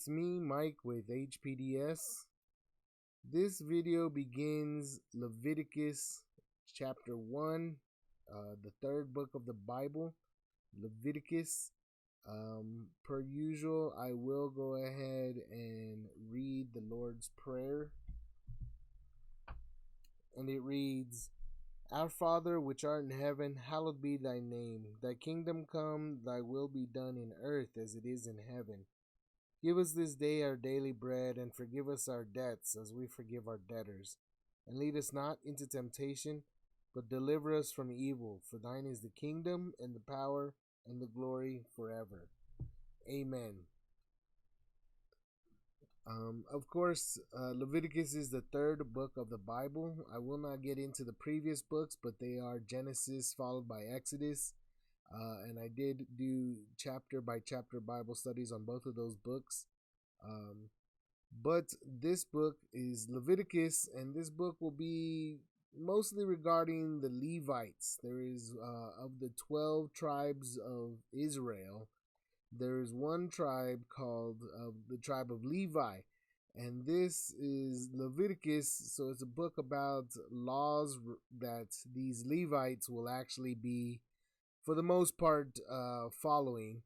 it's me, Mike, with HPDS. This video begins Leviticus chapter 1, the third book of the Bible, Leviticus. Per usual, I will go ahead and read the Lord's Prayer. And it reads, Our Father, which art in heaven, hallowed be thy name. Thy kingdom come, thy will be done in earth as it is in heaven. Give us this day our daily bread, and forgive us our debts as we forgive our debtors. And lead us not into temptation, but deliver us from evil. For thine is the kingdom, and the power, and the glory forever. Amen. Of course, Leviticus is the third book of the Bible. I will not get into the previous books, but they are Genesis followed by Exodus. And I did do chapter by chapter Bible studies on both of those books. But this book is Leviticus, and this book will be mostly regarding the Levites. There is, of the 12 tribes of Israel, there is one tribe called the tribe of Levi. And this is Leviticus, so it's a book about laws that these Levites will actually be, for the most part, following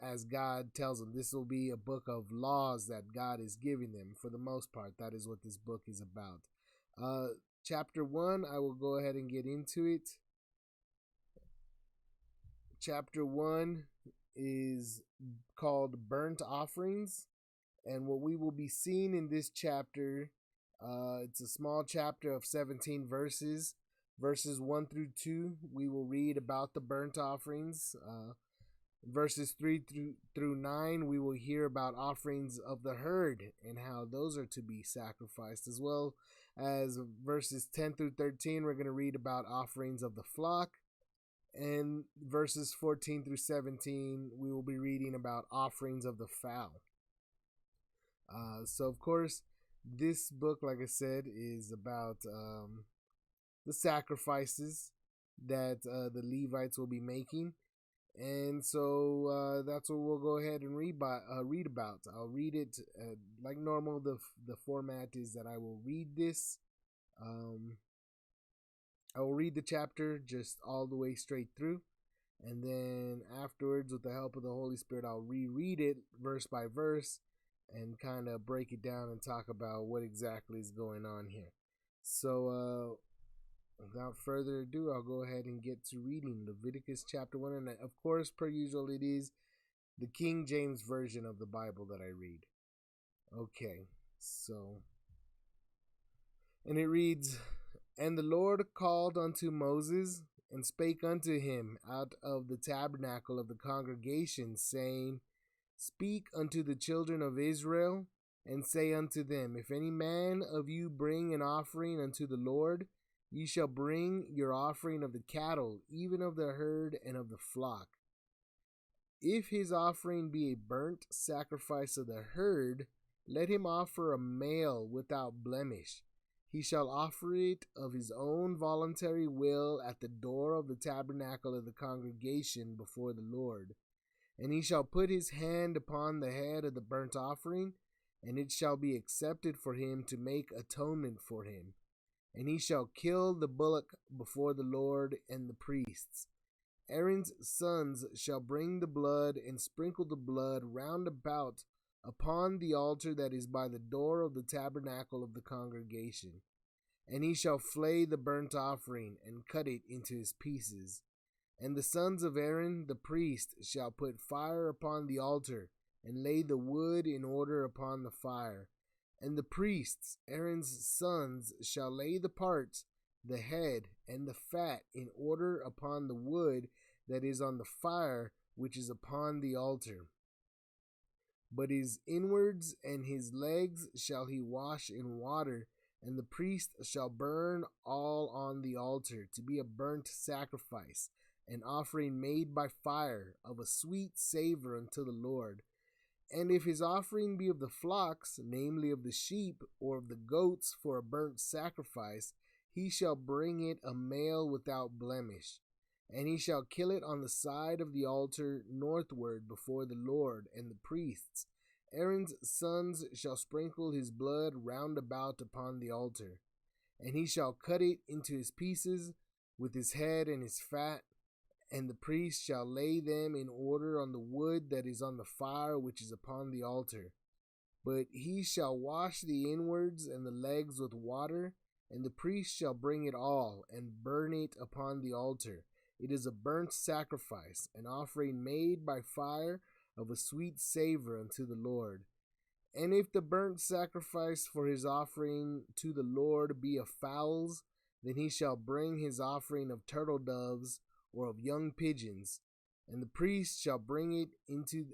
as God tells them. This will be a book of laws that God is giving them. For the most part, that is what this book is about. Chapter 1, I will go ahead and get into it. Chapter 1 is called Burnt Offerings. And what we will be seeing in this chapter, it's a small chapter of 17 verses. Verses 1 through 2, we will read about the burnt offerings. Verses 3 through 9, we will hear about offerings of the herd and how those are to be sacrificed, as well as verses 10 through 13, we're going to read about offerings of the flock. And verses 14 through 17, we will be reading about offerings of the fowl. So, of course, this book, like I said, is about the sacrifices that the Levites will be making. And so that's what we'll go ahead and read about. I'll read it like normal. The format is that I will read this. I will read the chapter just all the way straight through. And then afterwards, with the help of the Holy Spirit, I'll reread it verse by verse and kind of break it down and talk about what exactly is going on here. So, without further ado, I'll go ahead and get to reading Leviticus chapter 1. And of course, per usual, it is the King James Version of the Bible that I read. Okay, so, and it reads, And the Lord called unto Moses, and spake unto him out of the tabernacle of the congregation, saying, Speak unto the children of Israel, and say unto them, If any man of you bring an offering unto the Lord, ye shall bring your offering of the cattle, even of the herd and of the flock. If his offering be a burnt sacrifice of the herd, let him offer a male without blemish. He shall offer it of his own voluntary will at the door of the tabernacle of the congregation before the Lord. And he shall put his hand upon the head of the burnt offering, and it shall be accepted for him to make atonement for him. And he shall kill the bullock before the Lord and the priests. Aaron's sons shall bring the blood and sprinkle the blood round about upon the altar that is by the door of the tabernacle of the congregation. And he shall flay the burnt offering and cut it into his pieces. And the sons of Aaron the priest shall put fire upon the altar, and lay the wood in order upon the fire. And the priests, Aaron's sons, shall lay the parts, the head, and the fat in order upon the wood that is on the fire, which is upon the altar. But his inwards and his legs shall he wash in water, and the priest shall burn all on the altar, to be a burnt sacrifice, an offering made by fire, of a sweet savor unto the Lord. And if his offering be of the flocks, namely of the sheep, or of the goats for a burnt sacrifice, he shall bring it a male without blemish. And he shall kill it on the side of the altar northward before the Lord and the priests. Aaron's sons shall sprinkle his blood round about upon the altar, and he shall cut it into his pieces with his head and his fat, and the priest shall lay them in order on the wood that is on the fire which is upon the altar. But he shall wash the inwards and the legs with water, and the priest shall bring it all, and burn it upon the altar. It is a burnt sacrifice, an offering made by fire of a sweet savor unto the Lord. And if the burnt sacrifice for his offering to the Lord be of fowls, then he shall bring his offering of turtle doves or of young pigeons, and the priest shall bring it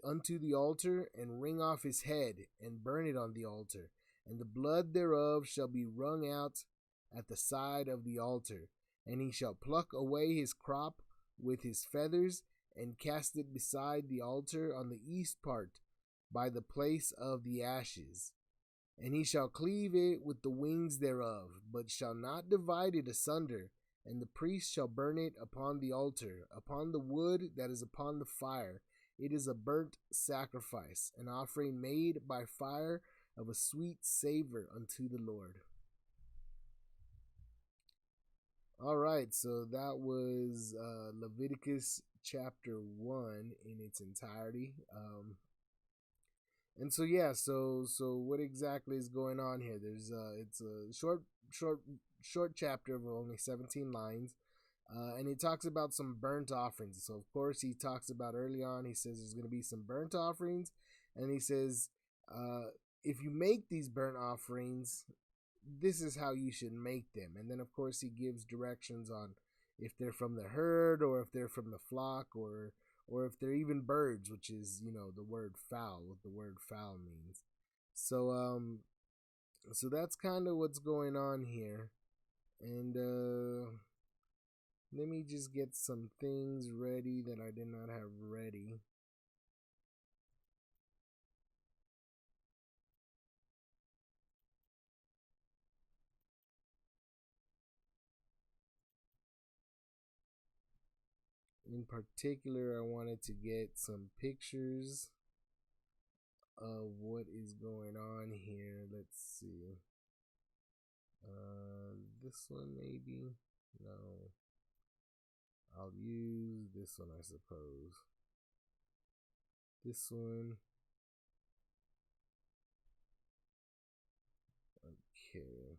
unto the altar, and wring off his head, and burn it on the altar, and the blood thereof shall be wrung out at the side of the altar. And he shall pluck away his crop with his feathers, and cast it beside the altar on the east part, by the place of the ashes. And he shall cleave it with the wings thereof, but shall not divide it asunder. And the priest shall burn it upon the altar, upon the wood that is upon the fire. It is a burnt sacrifice, an offering made by fire of a sweet savor unto the Lord. All right, so that was Leviticus chapter 1 in its entirety. And so yeah, so what exactly is going on here? There's it's a short chapter of only 17 lines, and he talks about some burnt offerings. So of course he talks about early on. He says there's going to be some burnt offerings, and he says if you make these burnt offerings, this is how you should make them. And then of course he gives directions on if they're from the herd or if they're from the flock or if they're even birds, which is, the word fowl, what the word fowl means. So so that's kind of what's going on here. And let me just get some things ready that I did not have ready. In particular, I wanted to get some pictures of what is going on here. Let's see. This one maybe? No. I'll use this one, I suppose. This one. Okay.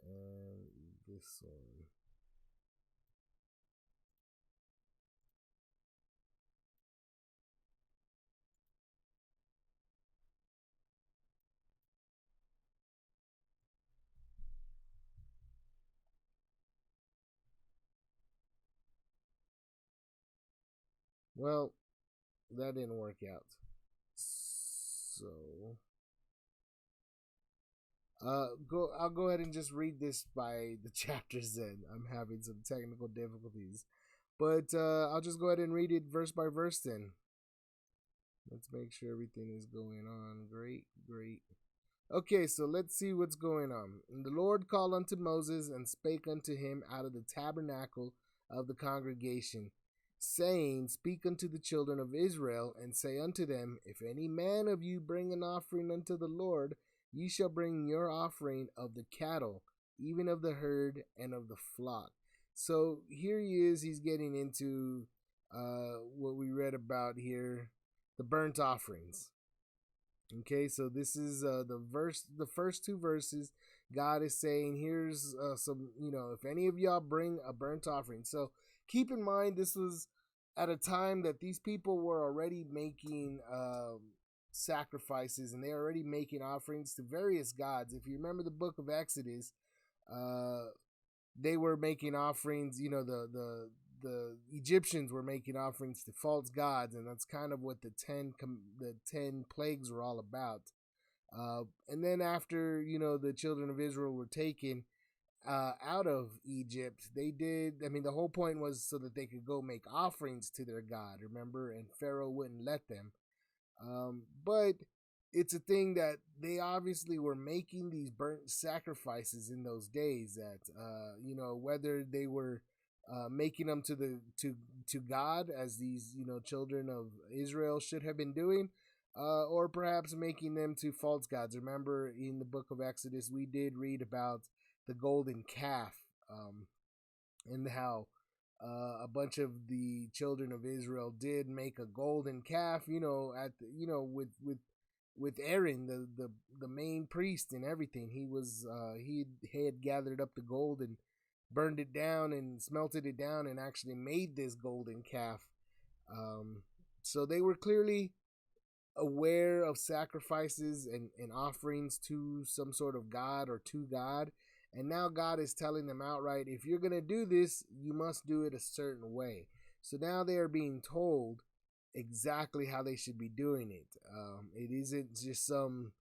And this one. Well, that didn't work out. So I'll go ahead and just read this by the chapters then. I'm having some technical difficulties. But I'll just go ahead and read it verse by verse then. Let's make sure everything is going on. Great. Okay, so let's see what's going on. And the Lord called unto Moses and spake unto him out of the tabernacle of the congregation, saying, Speak unto the children of Israel, and say unto them, If any man of you bring an offering unto the Lord, ye shall bring your offering of the cattle, even of the herd and of the flock. So here he is, he's getting into what we read about here, the burnt offerings. Okay, so this is the first two verses. God is saying, here's some, if any of y'all bring a burnt offering. So keep in mind, this was at a time that these people were already making sacrifices, and they're already making offerings to various gods. If you remember the book of Exodus, they were making offerings, the Egyptians were making offerings to false gods, and that's kind of what the 10 plagues were all about. And then after, the children of Israel were taken out of Egypt, the whole point was so that they could go make offerings to their God, remember? And Pharaoh wouldn't let them. But it's a thing that they obviously were making these burnt sacrifices in those days that, whether they were making them to God, as these children of Israel should have been doing, or perhaps making them to false gods. Remember, in the book of Exodus, we did read about the golden calf, and how a bunch of the children of Israel did make a golden calf, at the, with Aaron, the main priest, and everything. He had gathered up the gold and burned it down and smelted it down and actually made this golden calf. So they were clearly aware of sacrifices and offerings to some sort of God or to God. And now God is telling them outright, if you're going to do this, you must do it a certain way. So now they are being told exactly how they should be doing it. It isn't just some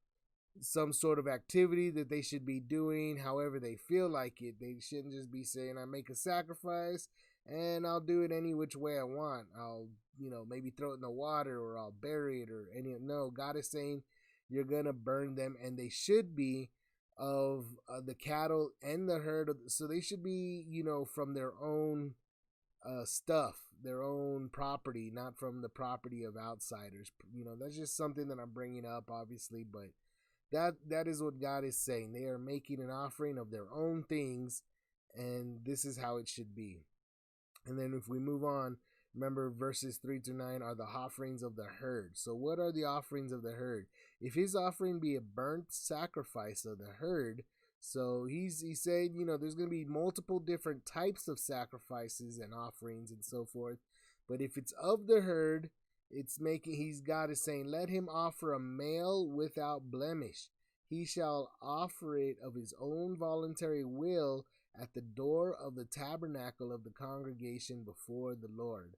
sort of activity that they should be doing however they feel like it. They shouldn't just be saying, I make a sacrifice and I'll do it any which way I want. I'll, maybe throw it in the water, or I'll bury it, or any. No, God is saying you're going to burn them, and they should be of the cattle and the herd. So they should be, from their own stuff, their own property, not from the property of outsiders. That's just something that I'm bringing up, obviously, but that is what God is saying. They are making an offering of their own things, and this is how it should be. And then if we move on, remember verses 3-9 are the offerings of the herd. So what are the offerings of the herd? If his offering be a burnt sacrifice of the herd, so he said, there's going to be multiple different types of sacrifices and offerings and so forth. But if it's of the herd, God is saying, let him offer a male without blemish. He shall offer it of his own voluntary will at the door of the tabernacle of the congregation before the Lord.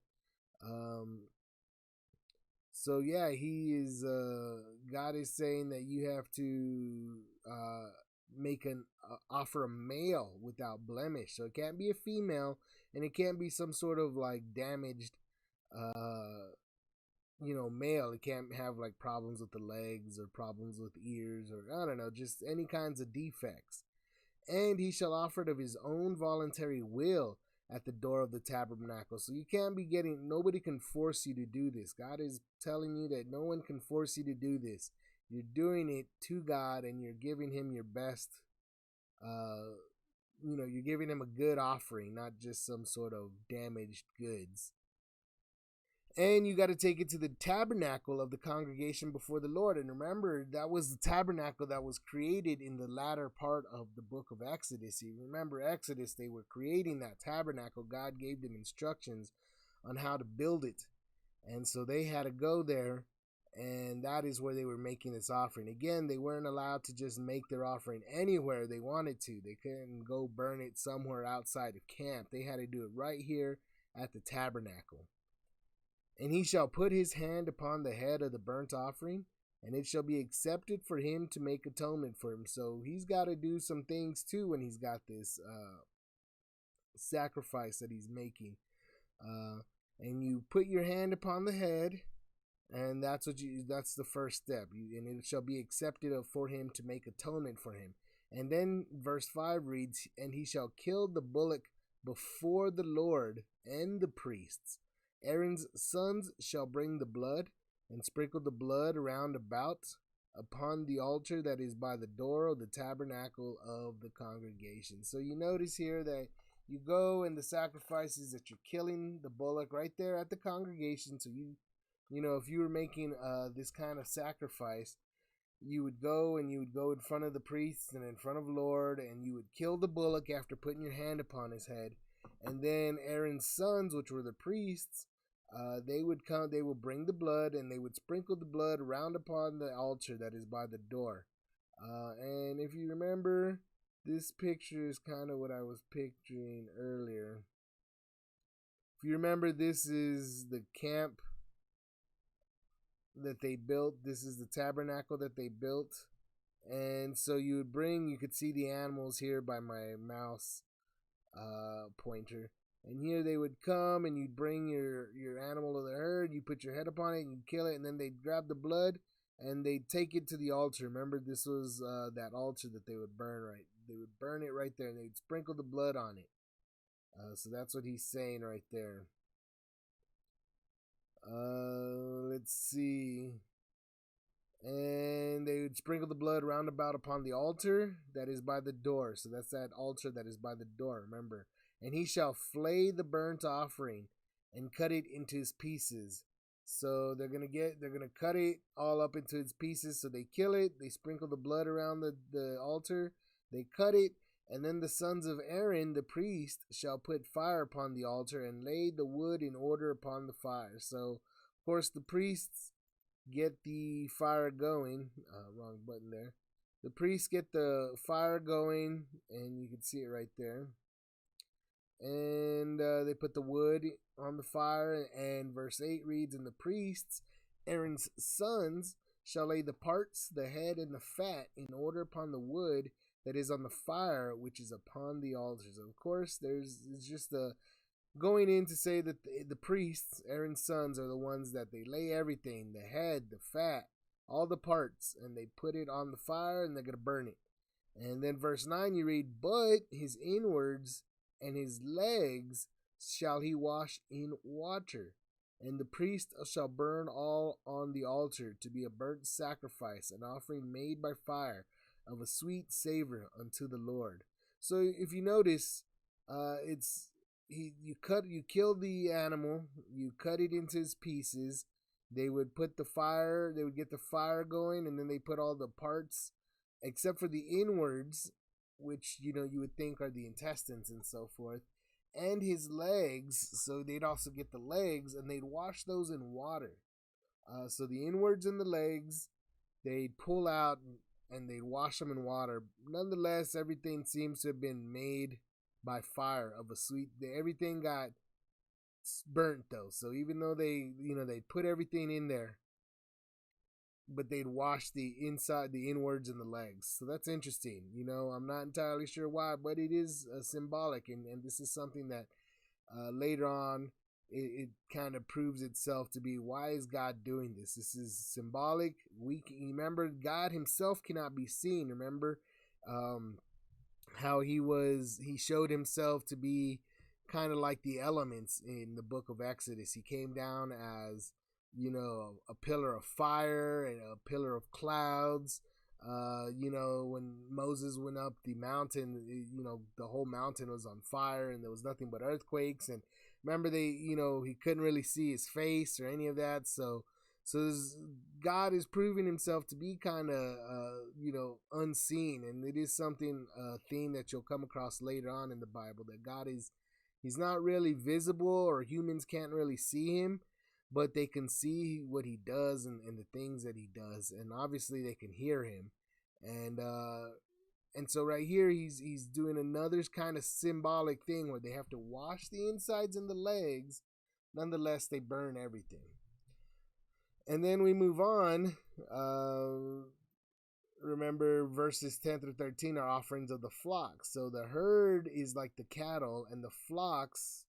So yeah, God is saying that you have to offer a male without blemish. So it can't be a female, and it can't be some sort of like damaged male. It can't have like problems with the legs or problems with ears, or I don't know, just any kinds of defects. And he shall offer it of his own voluntary will at the door of the tabernacle. So you can't be nobody can force you to do this. God is telling you that no one can force you to do this. You're doing it to God, and you're giving him your best, you're giving him a good offering, not just some sort of damaged goods. And you got to take it to the tabernacle of the congregation before the Lord. And remember, that was the tabernacle that was created in the latter part of the book of Exodus. You remember Exodus, they were creating that tabernacle. God gave them instructions on how to build it. And so they had to go there, and that is where they were making this offering. Again, they weren't allowed to just make their offering anywhere they wanted to. They couldn't go burn it somewhere outside of camp. They had to do it right here at the tabernacle. And he shall put his hand upon the head of the burnt offering, and it shall be accepted for him to make atonement for him. So he's got to do some things too when he's got this sacrifice that he's making. And you put your hand upon the head, and that's the first step. And it shall be accepted for him to make atonement for him. And then verse 5 reads, and he shall kill the bullock before the Lord and the priests. Aaron's sons shall bring the blood and sprinkle the blood round about upon the altar that is by the door of the tabernacle of the congregation. So you notice here that you go and the sacrifices that you're killing the bullock right there at the congregation. So if you were making this kind of sacrifice, you would go in front of the priests and in front of the Lord, and you would kill the bullock after putting your hand upon his head. And then Aaron's sons, which were the priests, they will bring the blood, and they would sprinkle the blood around upon the altar that is by the door. And if you remember, this picture is kind of what I was picturing earlier. If you remember, this is the camp that they built. This is the tabernacle that they built. And so you could see the animals here by my mouse pointer. And here they would come, and you'd bring your animal of the herd, you put your head upon it, and you kill it, and then they'd grab the blood, and they'd take it to the altar. Remember, this was that altar that they would burn, right? They would burn it right there, and they'd sprinkle the blood on it. So that's what he's saying right there. Let's see. And they would sprinkle the blood round about upon the altar that is by the door. So that's that altar that is by the door, remember. And he shall flay the burnt offering and cut it into his pieces. So they're gonna cut it all up into its pieces. So they kill it, they sprinkle the blood around the altar, they cut it, and then the sons of Aaron, the priest, shall put fire upon the altar and lay the wood in order upon the fire. So, of course, the priests get the fire going. Wrong button there. The priests get the fire going, and you can see it right there. And they put the wood on the fire, and verse 8 reads, and the priests, Aaron's sons, shall lay the parts, the head, and the fat in order upon the wood that is on the fire, which is upon the altars. Of course, it's just the going in to say that the priests, Aaron's sons, are the ones that they lay everything, the head, the fat, all the parts, and they put it on the fire, and they're going to burn it. And then verse 9 you read, but his inwards and his legs shall he wash in water, and the priest shall burn all on the altar to be a burnt sacrifice, an offering made by fire, of a sweet savor unto the Lord. So if you notice, you kill the animal, you cut it into his pieces. They would get the fire going, and then they put all the parts, except for the inwards, which you would think are the intestines and so forth, and his legs. So they'd also get the legs, and they'd wash those in water. So the inwards and the legs, they'd pull out and they'd wash them in water. Nonetheless, everything seems to have been made by fire of a sweet. Everything got burnt though. So even though they put everything in there, but they'd wash the inside, the inwards, and the legs. So that's interesting. I'm not entirely sure why, but it is symbolic, and this is something that later on it kind of proves itself to be. Why is God doing this? This is symbolic. Remember, God himself cannot be seen. Remember how he showed himself to be kind of like the elements in the book of Exodus. He came down as a pillar of fire and a pillar of clouds. When Moses went up the mountain, the whole mountain was on fire, and there was nothing but earthquakes. And remember, he couldn't really see his face or any of that. So God is proving himself to be kind of, unseen. And it is something, a theme that you'll come across later on in the Bible, that he's not really visible, or humans can't really see him, but they can see what he does and the things that he does. And obviously they can hear him. And so right here, he's doing another kind of symbolic thing where they have to wash the insides and the legs. Nonetheless, they burn everything. And then we move on. Remember, verses 10 through 13 are offerings of the flock. So the herd is like the cattle, and the flocks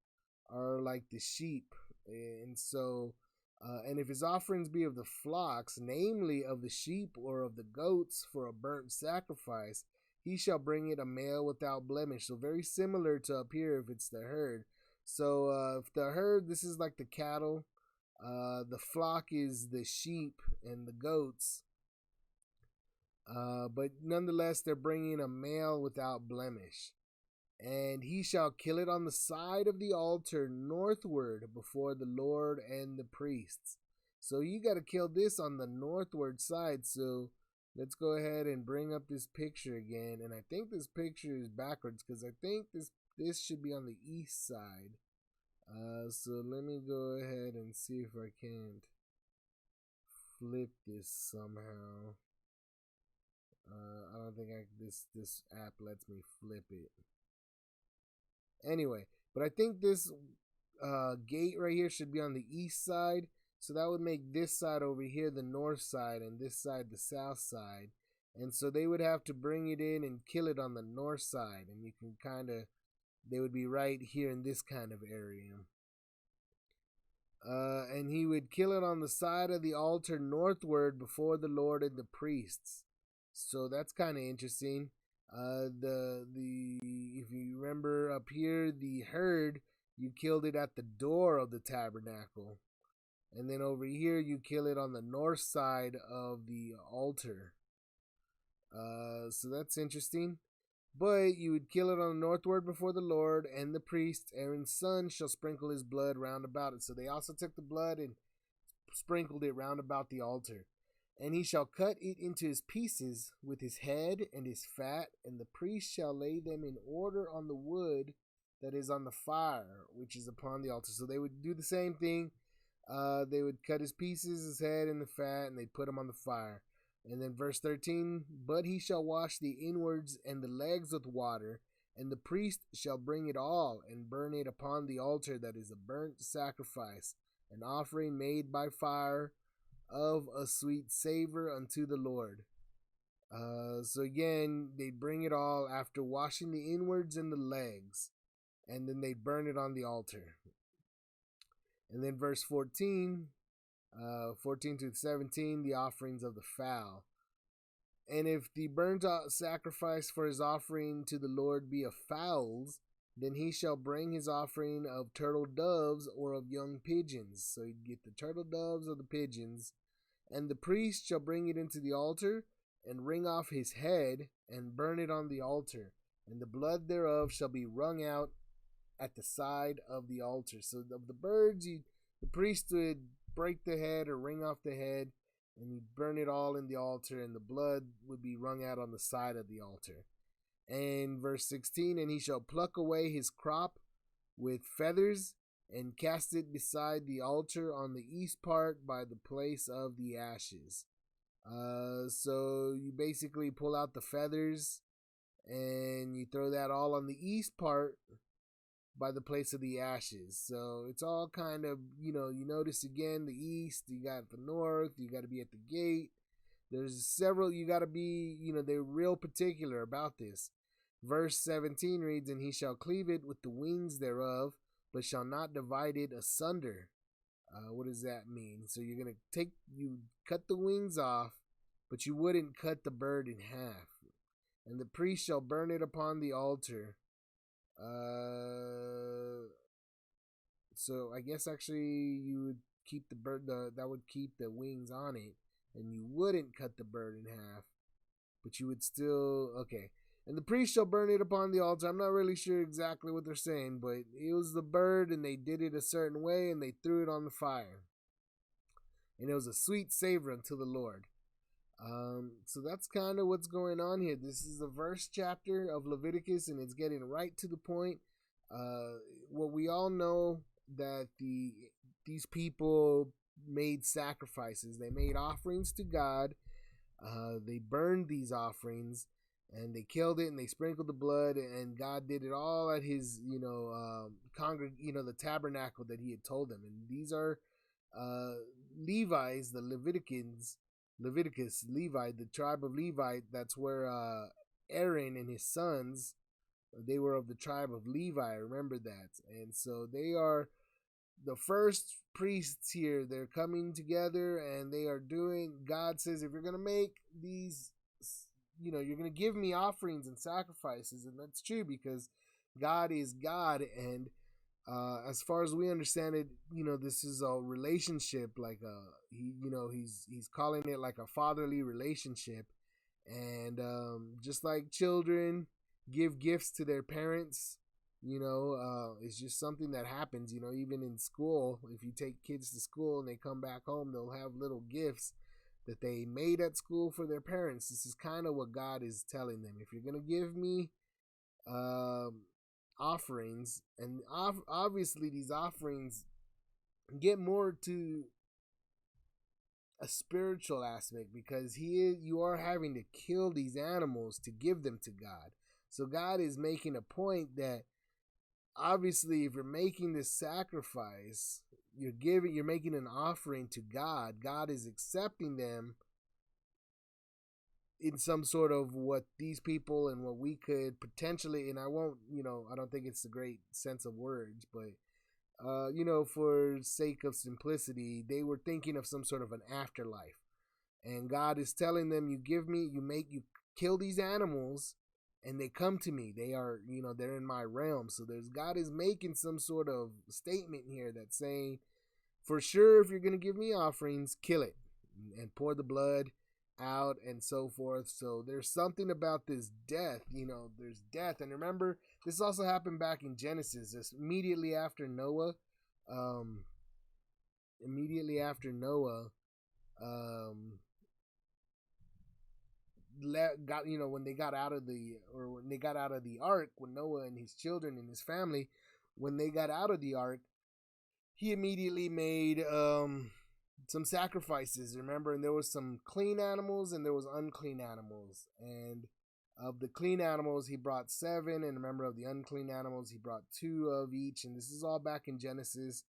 are like the sheep. And so, and if his offerings be of the flocks, namely of the sheep or of the goats for a burnt sacrifice, he shall bring it a male without blemish. So very similar to up here if it's the herd. So if the herd, this is like the cattle. The flock is the sheep and the goats. But nonetheless, they're bringing a male without blemish. And he shall kill it on the side of the altar northward before the Lord and the priests. So you got to kill this on the northward side. So let's go ahead and bring up this picture again. And I think this picture is backwards, because I think this should be on the east side. So let me go ahead and see if I can't flip this somehow. I don't think this app lets me flip it. Anyway, but I think this gate right here should be on the east side. So that would make this side over here the north side, and this side the south side. And so they would have to bring it in and kill it on the north side. And you can they would be right here in this kind of area. And he would kill it on the side of the altar northward before the Lord and the priests. So that's kind of interesting. If you remember up here, the herd, you killed it at the door of the tabernacle. And then over here, you kill it on the north side of the altar. So that's interesting. But you would kill it on the northward before the Lord, and the priest, Aaron's son, shall sprinkle his blood round about it. So they also took the blood and sprinkled it round about the altar. And he shall cut it into his pieces with his head and his fat, and the priest shall lay them in order on the wood that is on the fire, which is upon the altar. So they would do the same thing. They would cut his pieces, his head and the fat, and they put them on the fire. And then verse 13, but he shall wash the inwards and the legs with water, and the priest shall bring it all and burn it upon the altar that is a burnt sacrifice, an offering made by fire of a sweet savor unto the Lord. So again, they bring it all after washing the inwards and the legs, and then they burn it on the altar. And then verse 14 to 17, the offerings of the fowl. And if the burnt sacrifice for his offering to the Lord be of fowls, then he shall bring his offering of turtle doves or of young pigeons. So he'd get the turtle doves or the pigeons. And the priest shall bring it into the altar, and wring off his head, and burn it on the altar. And the blood thereof shall be wrung out at the side of the altar. So of the birds, the priest would break the head or wring off the head, and you'd burn it all in the altar, and the blood would be wrung out on the side of the altar. And verse 16, and he shall pluck away his crop with feathers, and cast it beside the altar on the east part by the place of the ashes. So you basically pull out the feathers, and you throw that all on the east part by the place of the ashes. So it's all kind of, you notice again the east, you got the north, you got to be at the gate. There's several, you got to be, they're real particular about this. Verse 17 reads, and he shall cleave it with the wings thereof, but shall not divide it asunder. What does that mean? So you're going to you cut the wings off, but you wouldn't cut the bird in half. And the priest shall burn it upon the altar. So I guess actually you would keep the bird, that would keep the wings on it, and you wouldn't cut the bird in half, but you would still, okay. And the priest shall burn it upon the altar. I'm not really sure exactly what they're saying, but it was the bird, and they did it a certain way, and they threw it on the fire. And it was a sweet savor unto the Lord. So that's kind of what's going on here. This is the verse chapter of Leviticus, and it's getting right to the point. What we all know that these people made sacrifices. They made offerings to God. They burned these offerings, and they killed it, and they sprinkled the blood, and God did it all at his, the tabernacle that he had told them. And these are Levi's, the Leviticus, Levi, the tribe of Levi. That's where Aaron and his sons, they were of the tribe of Levi. Remember that. And so they are the first priests here. They're coming together, and they are doing, God says, if you're going to make these, you're going to give me offerings and sacrifices. And that's true, because God is God. And as far as we understand it, this is a relationship, like he's calling it like a fatherly relationship. And just like children give gifts to their parents, it's just something that happens, even in school. If you take kids to school and they come back home, they'll have little gifts that they made at school for their parents. This is kind of what God is telling them. If you're going to give me offerings, and obviously these offerings get more to a spiritual aspect, because you are having to kill these animals to give them to God. So God is making a point that obviously if you're making this sacrifice, you're making an offering to God. God is accepting them in some sort of what these people and what we could potentially, and I don't think it's a great sense of words, but for sake of simplicity, they were thinking of some sort of an afterlife. And God is telling them, you kill these animals, and they come to me. They are, they're in my realm. So God is making some sort of statement here that's saying, for sure, if you're going to give me offerings, kill it and pour the blood out and so forth. So there's something about this death, there's death. And remember, this also happened back in Genesis. This immediately after Noah, um, when they got out of the ark, when Noah and his children and his family, when they got out of the ark, he immediately made some sacrifices, remember, and there was some clean animals and there was unclean animals. And of the clean animals he brought 7, and remember, of the unclean animals he brought 2 of each. And this is all back in Genesis,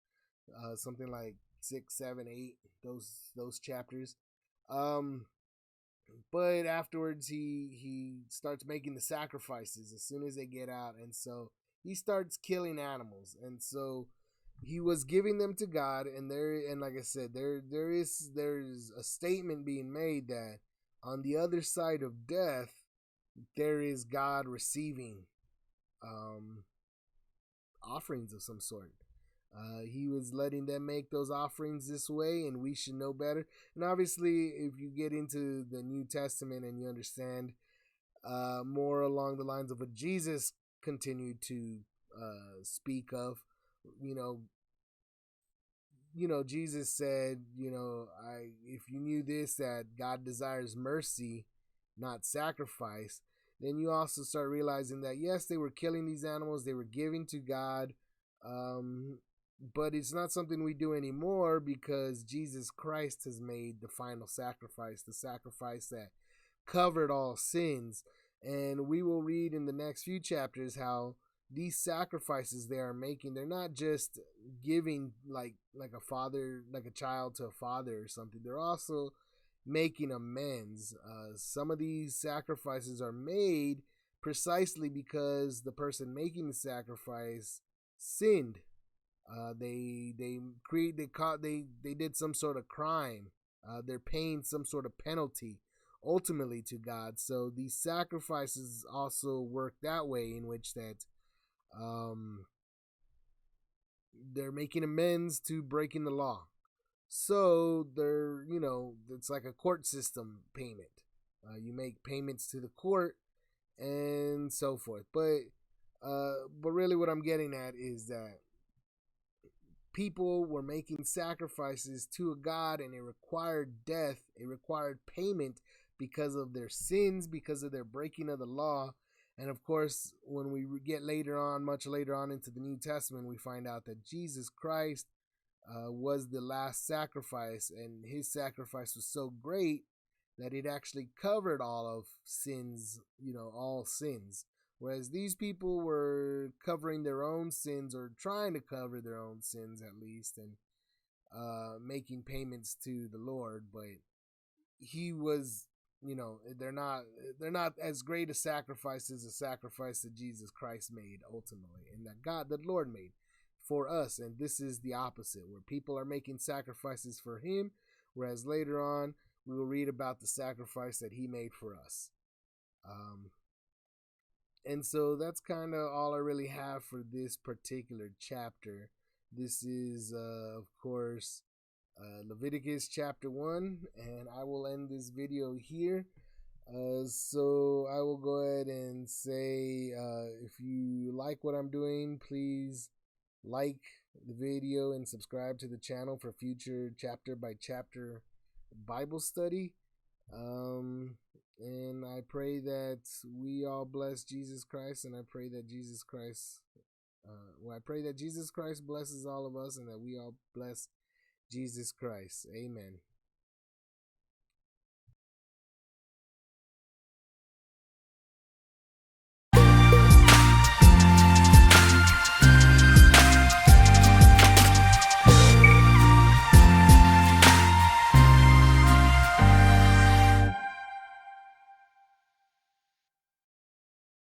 something like 6, 7, 8, those chapters. But afterwards he starts making the sacrifices as soon as they get out, and so he starts killing animals. And so he was giving them to God, and like I said, there's a statement being made that on the other side of death there is God receiving offerings of some sort. He was letting them make those offerings this way, and we should know better. And obviously, if you get into the New Testament and you understand more along the lines of what Jesus continued to speak of, Jesus said, if you knew this, that God desires mercy, not sacrifice, then you also start realizing that yes, they were killing these animals, they were giving to God, but it's not something we do anymore because Jesus Christ has made the final sacrifice, the sacrifice that covered all sins. And we will read in the next few chapters how these sacrifices they are making, they're not just giving like a child to a father or something. They're also making amends. Some of these sacrifices are made precisely because the person making the sacrifice sinned. They did some sort of crime. They're paying some sort of penalty ultimately to God. So these sacrifices also work that way, in which that they're making amends to breaking the law. So they're, it's like a court system payment. You make payments to the court and so forth. But really what I'm getting at is that people were making sacrifices to a God, and it required death, it required payment because of their sins, because of their breaking of the law. And of course, when we get much later on into the New Testament, we find out that Jesus Christ was the last sacrifice, and his sacrifice was so great that it actually covered all of sins, all sins. Whereas these people were covering their own sins, or trying to cover their own sins at least, and making payments to the Lord. But he was, they're not as great a sacrifice as a sacrifice that Jesus Christ made ultimately, and that the Lord made for us. And this is the opposite, where people are making sacrifices for him, whereas later on we will read about the sacrifice that he made for us. And so that's kind of all I really have for this particular chapter. This is, of course, Leviticus chapter 1, and I will end this video here. So I will go ahead and say, if you like what I'm doing, please like the video and subscribe to the channel for future chapter by chapter Bible study. And I pray that we all bless Jesus Christ, and I pray that Jesus Christ blesses all of us, and that we all bless Jesus Christ. Amen.